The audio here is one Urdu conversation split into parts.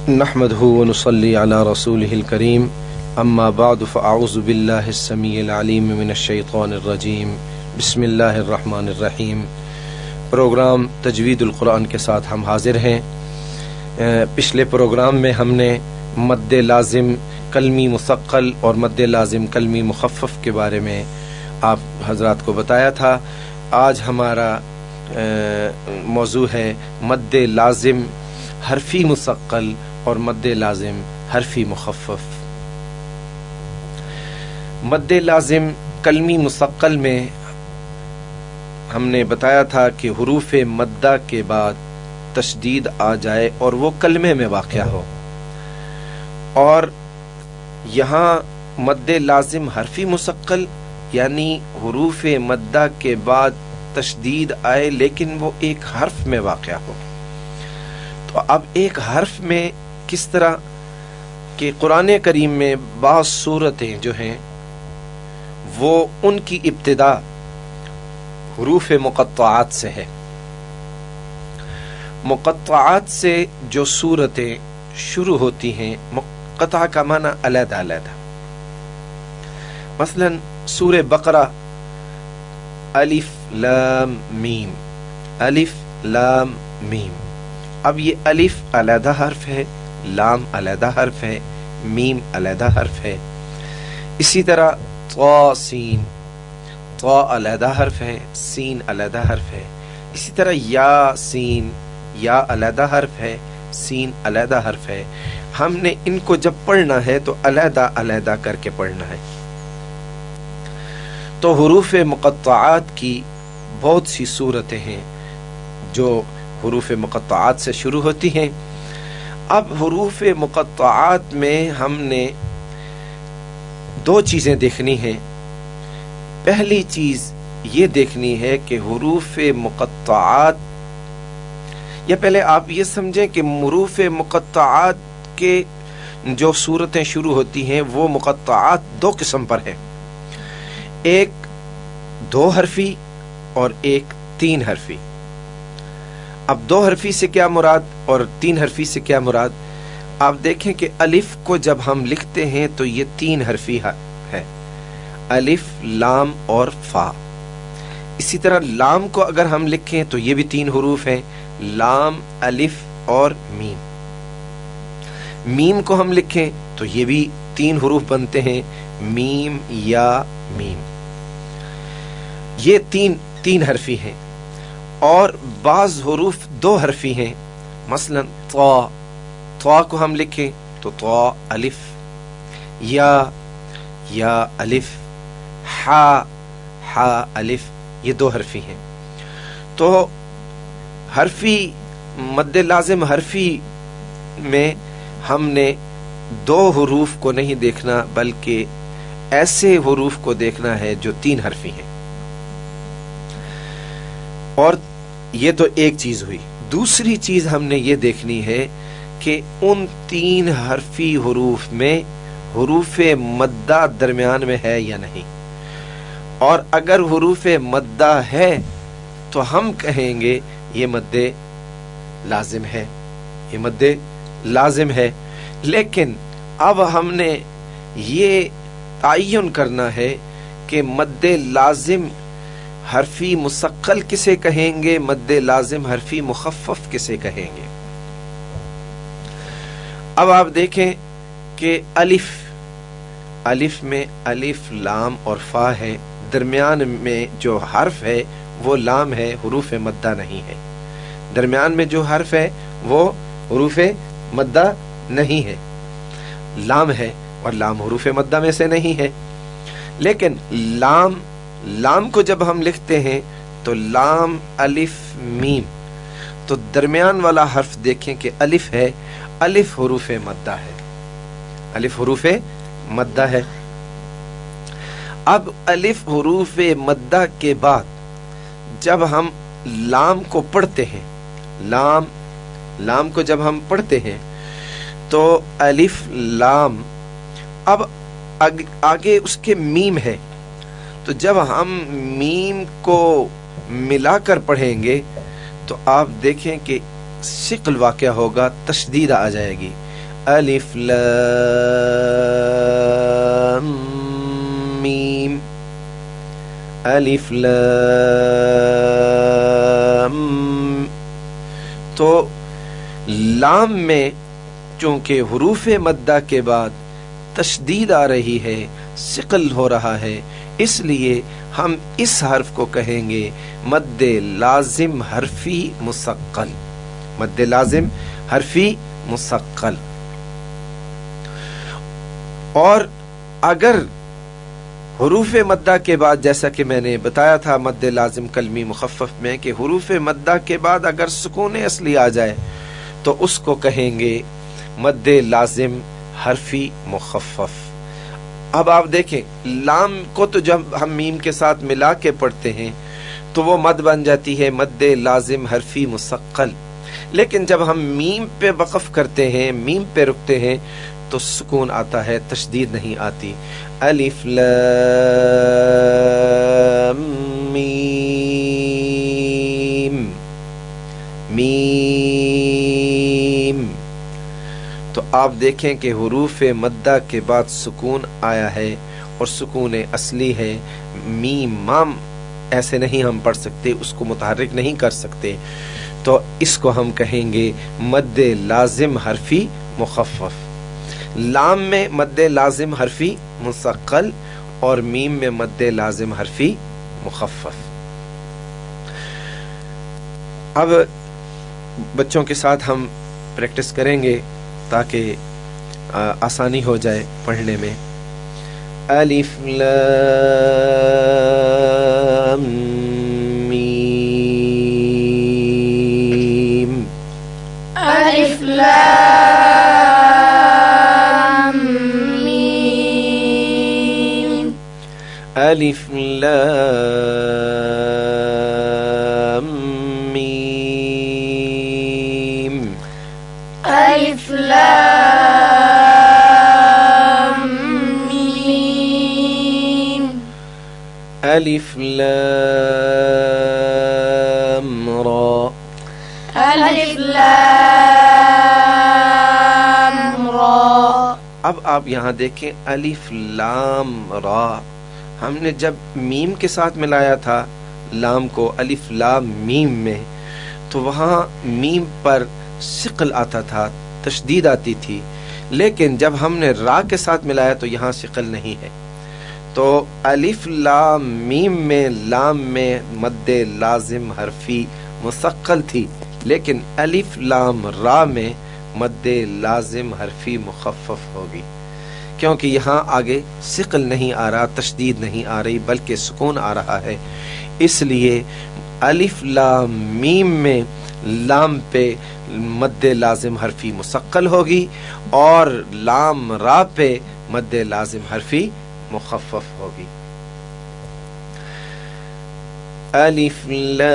نحمده ونصلي على رسوله الكريم اما بعد فاعوذ بالله السميع العليم من الشيطان الرجيم بسم الله الرحمن الرحیم۔ پروگرام تجوید القرآن کے ساتھ ہم حاضر ہیں۔ پچھلے پروگرام میں ہم نے مد لازم کلمی مثقل اور مد لازم کلمی مخفف کے بارے میں آپ حضرات کو بتایا تھا۔ آج ہمارا موضوع ہے مد لازم حرفی مثقل اور مد لازم حرفی مخفف۔ مد لازم کلمی مثقل میں ہم نے بتایا تھا کہ حروف مدہ کے بعد تشدید آ جائے اور وہ کلمے میں واقع ہو، اور یہاں مد لازم حرفی مثقل یعنی حروف مدہ کے بعد تشدید آئے لیکن وہ ایک حرف میں واقع ہو۔ تو اب ایک حرف میں کس طرح کہ قرآن کریم میں بعض صورتیں جو ہیں وہ ان کی ابتدا حروف مقطعات سے ہے۔ مقطعات سے جو صورتیں شروع ہوتی ہیں، مقطع کا معنی علیحدہ علیحدہ، مثلا سورہ بقرہ الف لام میم، الف لام میم۔ اب یہ الف علیحدہ حرف ہے، لام علیحدہ حرف ہے، میم علیحدہ حرف ہے۔ اسی طرح طا سین، طا علیحدہ حرف ہے، سین علیحدہ حرف ہے۔ اسی طرح یا سین، یا علیحدہ حرف ہے، سین علیحدہ حرف ہے۔ ہم نے ان کو جب پڑھنا ہے تو علیحدہ علیحدہ کر کے پڑھنا ہے۔ تو حروف مقطعات کی بہت سی صورتیں ہیں جو حروف مقطعات سے شروع ہوتی ہیں۔ اب حروف مقطعات میں ہم نے دو چیزیں دیکھنی ہیں۔ پہلی چیز یہ دیکھنی ہے کہ حروف مقطعات، یا پہلے آپ یہ سمجھیں کہ حروف مقطعات کے جو صورتیں شروع ہوتی ہیں وہ مقطعات دو قسم پر ہیں، ایک دو حرفی اور ایک تین حرفی۔ اب دو حرفی سے کیا مراد اور تین حرفی سے کیا مراد؟ آپ دیکھیں کہ الف کو جب ہم لکھتے ہیں تو یہ تین حرفی ہے، الف لام اور فا۔ اسی طرح لام کو اگر ہم لکھیں تو یہ بھی تین حروف ہیں، لام الف اور میم۔ میم کو ہم لکھیں تو یہ بھی تین حروف بنتے ہیں، میم یا میم۔ یہ تین حرفی ہیں، اور بعض حروف دو حرفی ہیں، مثلا طا کو ہم لکھیں تو طا الف، یا الف، ہا الف، یہ دو حرفی ہیں۔ تو حرفی مد لازم حرفی میں ہم نے دو حروف کو نہیں دیکھنا بلکہ ایسے حروف کو دیکھنا ہے جو تین حرفی ہیں۔ اور یہ تو ایک چیز ہوئی۔ دوسری چیز ہم نے یہ دیکھنی ہے کہ ان تین حرفی حروف میں حروف مدہ درمیان میں ہے یا نہیں، اور اگر حروف مدہ ہے تو ہم کہیں گے یہ مد لازم ہے، یہ مد لازم ہے۔ لیکن اب ہم نے یہ تعین کرنا ہے کہ مد لازم حرفی مثقل کسے کہیں گے، مد لازم حرفی مخفف کسے کہیں گے۔ اب آپ دیکھیں کہ الف میں الف لام اور فا ہے، درمیان میں جو حرف ہے وہ لام ہے، حروف مدہ نہیں ہے۔ درمیان میں جو حرف ہے وہ حروف مدہ نہیں ہے، لام ہے، اور لام حروف مدہ میں سے نہیں ہے۔ لیکن لام کو جب ہم لکھتے ہیں تو لام الف میم، تو درمیان والا حرف دیکھیں کہ الف ہے، الف حروف مدہ ہے، الف حروف مدہ ہے۔ اب الف حروف مدہ کے بعد جب ہم لام کو پڑھتے ہیں، لام کو جب ہم پڑھتے ہیں تو الف لام، اب آگے اس کے میم ہے، تو جب ہم میم کو ملا کر پڑھیں گے تو آپ دیکھیں کہ شکل واقع ہوگا، تشدید آ جائے گی، الف لام میم، الف لام۔ تو لام میں چونکہ حروف مدہ کے بعد تشدید آ رہی ہے، ثقل ہو رہا ہے، اس لیے ہم اس حرف کو کہیں گے مد لازم حرفی مثقل، مد لازم حرفی مثقل۔ اور اگر حروف مدہ کے بعد، جیسا کہ میں نے بتایا تھا مد لازم کلمی مخفف میں، کہ حروف مدہ کے بعد اگر سکون اصلی آ جائے تو اس کو کہیں گے مد لازم حرفی مخفف۔ اب آپ دیکھیں لام کو تو جب ہم میم کے ساتھ ملا کے پڑھتے ہیں تو وہ مد بن جاتی ہے مد لازم حرفی مثقل، لیکن جب ہم میم پہ وقف کرتے ہیں، میم پہ رکتے ہیں تو سکون آتا ہے، تشدید نہیں آتی۔ الف لام میم، میم۔ تو آپ دیکھیں کہ حروف مدہ کے بعد سکون آیا ہے اور سکون اصلی ہے، میم مام ایسے نہیں ہم پڑھ سکتے، اس کو متحرک نہیں کر سکتے، تو اس کو ہم کہیں گے مد لازم حرفی مخفف۔ لام میں مد لازم حرفی مثقل اور میم میں مد لازم حرفی مخفف۔ اب بچوں کے ساتھ ہم پریکٹس کریں گے تاکہ آسانی ہو جائے پڑھنے میں۔ الف لام میم، الف لام میم، الف لام میم، الف لام میم، الف لام را، الف لام را۔ اب آپ یہاں دیکھیں الف لام را، ہم نے جب میم کے ساتھ ملایا تھا لام کو الف لام میم میں تو وہاں میم پر ثقل آتا تھا، تشدید آتی تھی، لیکن جب ہم نے را کے ساتھ ملایا تو یہاں ثقل نہیں ہے۔ تو الف لام میم میں لام میں مد لازم حرفی مثقل تھی، لیکن الف لام را میں مد لازم حرفی مخفف ہوگی، کیونکہ یہاں آگے ثقل نہیں آ رہا، تشدید نہیں آ رہی، بلکہ سکون آ رہا ہے، اس لیے الف لام میم میں لام پہ مد لازم حرفی مثقل ہوگی اور لام را پہ مد لازم حرفی مخفف ہوگی۔ الف لام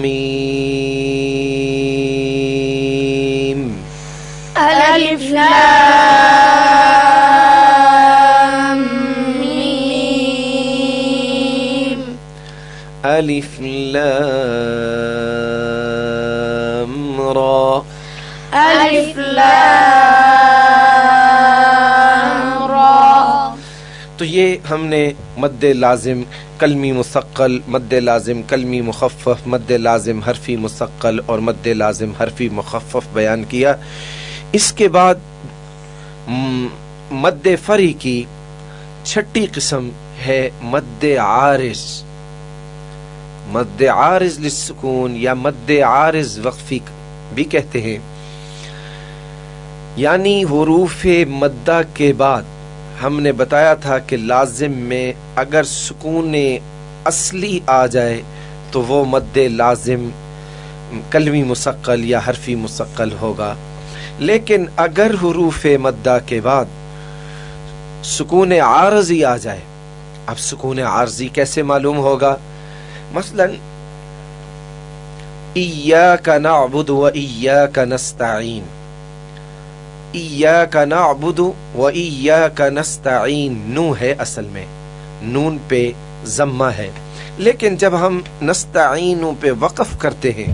میم، الف لام میم، الف لام را، الف لام را۔ تو یہ ہم نے مد لازم کلمی مثقل، مد لازم کلمی مخفف، مد لازم حرفی مثقل اور مد لازم حرفی مخفف بیان کیا۔ اس کے بعد مد فری کی چھٹی قسم ہے مد عارض، مد عارض للسکون یا مد عارض وقفی بھی کہتے ہیں، یعنی حروف مدہ کے بعد ہم نے بتایا تھا کہ لازم میں اگر سکون اصلی آ جائے تو وہ مد لازم کلمی مثقل یا حرفی مثقل ہوگا، لیکن اگر حروف مدہ کے بعد سکون عارضی آ جائے، اب سکون عارضی کیسے معلوم ہوگا؟ مثلا ایاک نعبد و ایاک نستعین، ایاک نعبد و ایاک نستعین نو ہے اصل میں، نون پہ ضمہ ہے، لیکن جب ہم نستعین پہ وقف کرتے ہیں